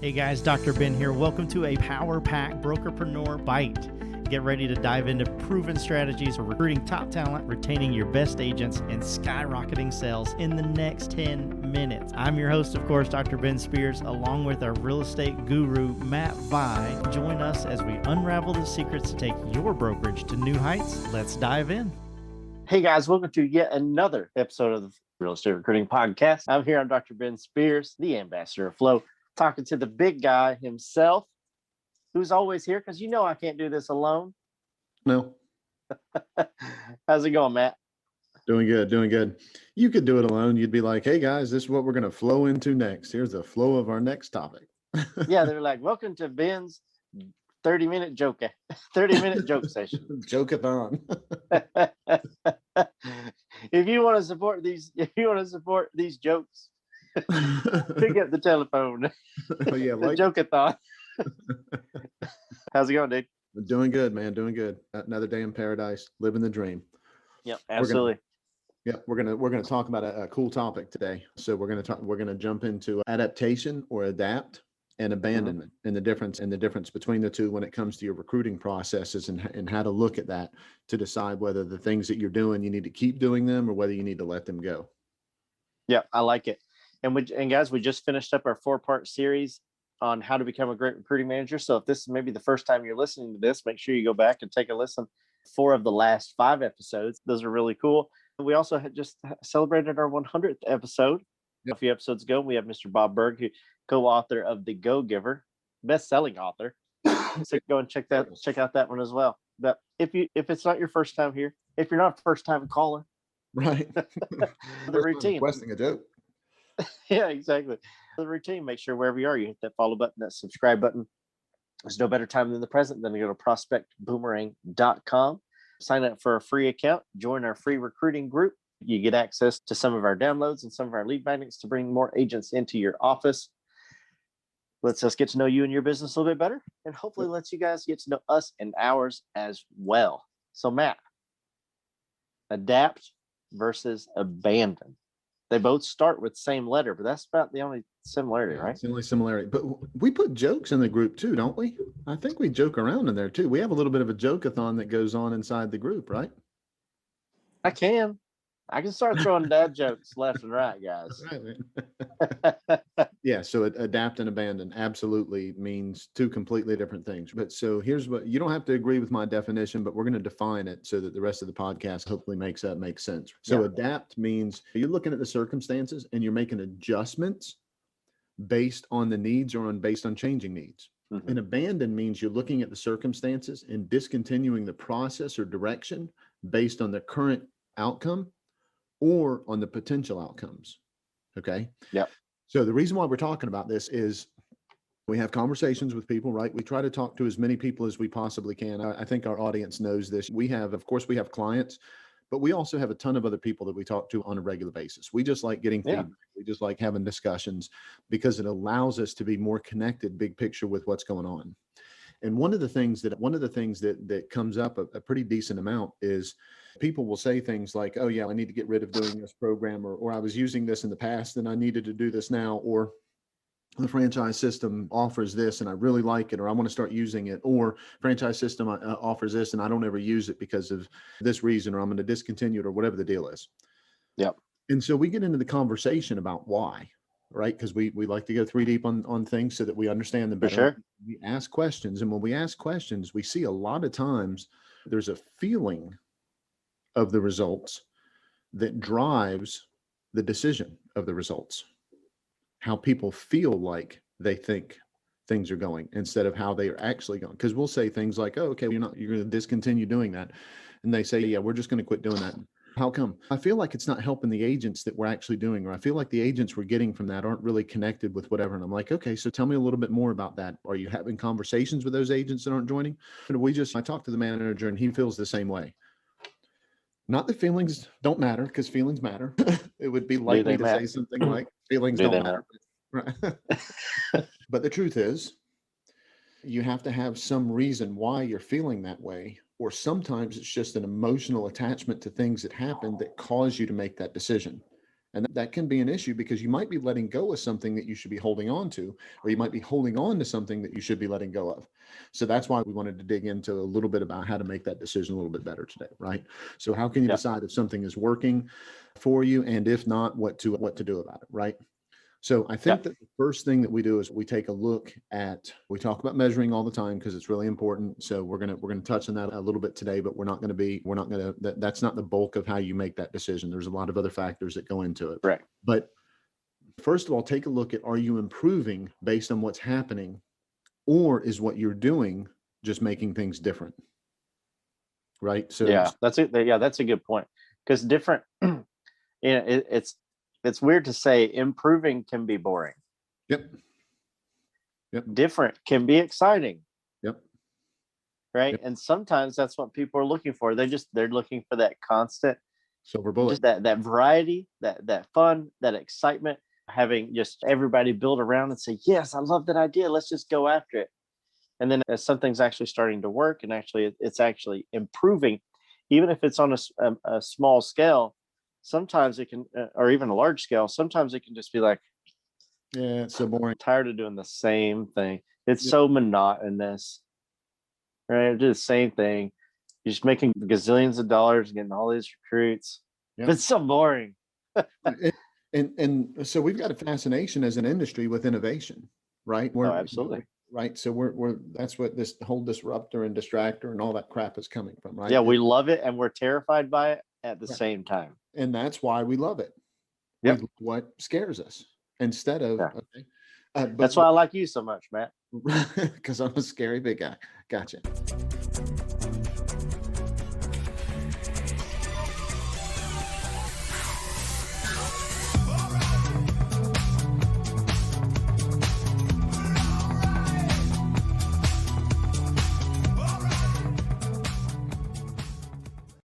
Hey guys, Dr. Ben here. Welcome to a Power Pack Brokerpreneur Byte. Get ready to dive into proven strategies for recruiting top talent, retaining your best agents, and skyrocketing sales in the next 10 minutes. I'm your host, of course, Dr. Ben Spears, along with our real estate guru, Matt Vi. Join us as we unravel the secrets to take your brokerage to new heights. Let's dive in. Hey guys, welcome to yet another episode of the Real Estate Recruiting Podcast. I'm here. I'm Dr. Ben Spears, the ambassador of Flow, talking to the big guy himself, who's always here because you know I can't do this alone. No. How's it going, Matt? Doing good. You could do it alone. You'd be like, hey guys, this is what we're going to flow into next. Here's the flow of our next topic. Yeah, they're like, welcome to Ben's 30-minute joke session. Joke-a-thon. If you want to support these jokes, pick up the telephone. Oh, yeah, The joke-a-thon. How's it going, dude? Doing good, man. Doing good. Another day in paradise, living the dream. Yep, absolutely. We're gonna talk about a cool topic today. So we're gonna jump into adaptation or adapt and abandonment, and the difference between the two when it comes to your recruiting processes and how to look at that to decide whether the things that you're doing you need to keep doing them or whether you need to let them go. Yeah, I like it. And guys, we just finished up our 4-part series on how to become a great recruiting manager. So if this is maybe the first time you're listening to this, make sure you go back and take a listen. 4 of the last 5 episodes. Those are really cool. We also had just celebrated our 100th episode. A few episodes ago. We have Mr. Bob Berg, who co-author of The Go-Giver, best-selling author. So go and check out that one as well. But if it's not your first time here, if you're not a first-time caller, Right. the routine. Requesting a joke. Yeah, exactly. The routine, make sure wherever you are, you hit that follow button, that subscribe button. There's no better time than the present than to go to prospectboomerang.com, sign up for a free account, join our free recruiting group. You get access to some of our downloads and some of our lead magnets to bring more agents into your office. Lets us get to know you and your business a little bit better, and hopefully lets you guys get to know us and ours as well. So Matt, adapt versus abandon. They both start with the same letter, but that's about the only similarity, right? It's the only similarity. But we put jokes in the group too, don't we? I think we joke around in there too. We have a little bit of a joke-a-thon that goes on inside the group, right? I can start throwing dad jokes left and right, guys. Right. Yeah. So adapt and abandon absolutely means 2 completely different things. But so here's what, you don't have to agree with my definition, but we're going to define it so that the rest of the podcast hopefully makes sense. So adapt means you're looking at the circumstances and you're making adjustments based on the needs or based on changing needs. And abandon means you're looking at the circumstances and discontinuing the process or direction based on the current outcome or on the potential outcomes. Okay. Yeah. So the reason why we're talking about this is we have conversations with people, right? We try to talk to as many people as we possibly can. I think our audience knows this. We have clients, but we also have a ton of other people that we talk to on a regular basis. We just like getting feedback. We just like having discussions because it allows us to be more connected, big picture with what's going on. And one of the things that comes up a pretty decent amount is people will say things like, oh yeah, I need to get rid of doing this program, or I was using this in the past and I needed to do this now, or the franchise system offers this and I really like it, or I want to start using it, or franchise system offers this and I don't ever use it because of this reason, or I'm going to discontinue it, or whatever the deal is. Yep. And so we get into the conversation about why. Right? Because we like to go 3 deep on things so that we understand them better. For sure. We ask questions. And when we ask questions, we see a lot of times there's a feeling of the results that drives the decision of the results. How people feel like they think things are going instead of how they are actually going. Because we'll say things like, oh, okay, you're going to discontinue doing that. And they say, yeah, we're just going to quit doing that. How come? I feel like it's not helping the agents that we're actually doing, or I feel like the agents we're getting from that aren't really connected with whatever. And I'm like, okay, so tell me a little bit more about that. Are you having conversations with those agents that aren't joining? I talked to the manager and he feels the same way. Not that feelings don't matter, because feelings matter. It would be likely to say something like feelings don't matter. Right. But the truth is, you have to have some reason why you're feeling that way. Or sometimes it's just an emotional attachment to things that happen that cause you to make that decision. And that can be an issue because you might be letting go of something that you should be holding on to, or you might be holding on to something that you should be letting go of. So that's why we wanted to dig into a little bit about how to make that decision a little bit better today, right? So how can you decide if something is working for you, and if not, what to do about it, right? So I think that the first thing that we do is we take a look at, we talk about measuring all the time because it's really important. So we're going to touch on that a little bit today, but that's not the bulk of how you make that decision. There's a lot of other factors that go into it. Right. But first of all, take a look at, are you improving based on what's happening, or is what you're doing just making things different? Right. So that's it. Yeah, that's a good point. Because different, it's weird to say improving can be boring. Yep. Different can be exciting. Yep. Right. Yep. And sometimes that's what people are looking for. They're looking for that constant silver bullet, just that variety, that fun, that excitement, having just everybody build around and say, yes, I love that idea. Let's just go after it. And then as something's actually starting to work and actually it's actually improving, even if it's on a small scale, sometimes it can, or even a large scale, sometimes it can just be like, yeah, it's so boring. I'm tired of doing the same thing. It's so monotonous, right? Do the same thing. You're just making gazillions of dollars, getting all these recruits. Yep. It's so boring. and so we've got a fascination as an industry with innovation, right? Absolutely. Right. So that's what this whole disruptor and distractor and all that crap is coming from, right? Yeah, we love it and we're terrified by it at the same time. And that's why we love it. Yep. What scares us instead of, that's why I like you so much, Matt. Because I'm a scary big guy. Gotcha.